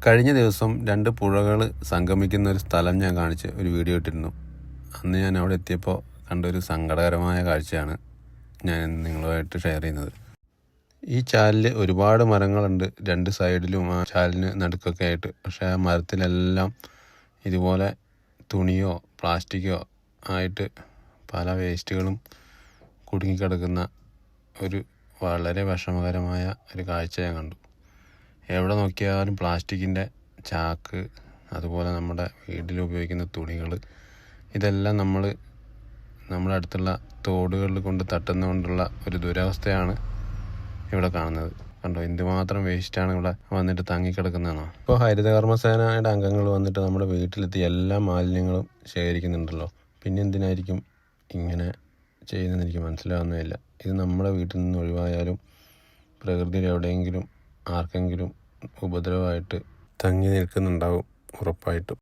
കഴിഞ്ഞ ദിവസം 2 പുഴകൾ സംഗമിക്കുന്ന ഒരു സ്ഥലം ഞാൻ കാണിച്ച് ഒരു വീഡിയോ ഇട്ടിരുന്നു. അന്ന് ഞാൻ അവിടെ എത്തിയപ്പോൾ കണ്ടൊരു സങ്കടകരമായ കാഴ്ചയാണ് ഞാൻ നിങ്ങളുമായിട്ട് ഷെയർ ചെയ്യുന്നത്. ഈ ചാലിൽ ഒരുപാട് മരങ്ങളുണ്ട് 2 സൈഡിലും, ആ ചാലിന് നടുക്കൊക്കെ ആയിട്ട്. പക്ഷേ ആ മരത്തിലെല്ലാം ഇതുപോലെ തുണിയോ പ്ലാസ്റ്റിക്കോ ആയിട്ട് പല വേസ്റ്റുകളും കുടുങ്ങിക്കിടക്കുന്ന ഒരു വളരെ വിഷമകരമായ ഒരു കാഴ്ച ഞാൻ കണ്ടു. എവിടെ നോക്കിയാലും പ്ലാസ്റ്റിക്കിൻ്റെ ചാക്ക്, അതുപോലെ നമ്മുടെ വീട്ടിൽ ഉപയോഗിക്കുന്ന തുണികൾ, ഇതെല്ലാം നമ്മുടെ അടുത്തുള്ള തോടുകളിൽ കൊണ്ട് തട്ടുന്നതുകൊണ്ടുള്ള ഒരു ദുരവസ്ഥയാണ് ഇവിടെ കാണുന്നത്. കണ്ടോ, എന്തുമാത്രം വേസ്റ്റാണ് ഇവിടെ വന്നിട്ട് തങ്ങിക്കിടക്കുന്നതാണോ. ഇപ്പോൾ ഹരിതകർമ്മസേനയുടെ അംഗങ്ങൾ വന്നിട്ട് നമ്മുടെ വീട്ടിലെത്തി എല്ലാ മാലിന്യങ്ങളും ശേഖരിക്കുന്നുണ്ടല്ലോ. പിന്നെ എന്തിനായിരിക്കും ഇങ്ങനെ ചെയ്യുന്നതെന്ന് എനിക്ക് മനസ്സിലാവുന്നതില്ല. ഇത് നമ്മുടെ വീട്ടിൽ നിന്ന് ഒഴിവായാലും പ്രകൃതിയിൽ എവിടെയെങ്കിലും ആർക്കെങ്കിലും ഉപദ്രവമായിട്ട് തങ്ങി നിൽക്കുന്നുണ്ടാവും ഉറപ്പായിട്ടും.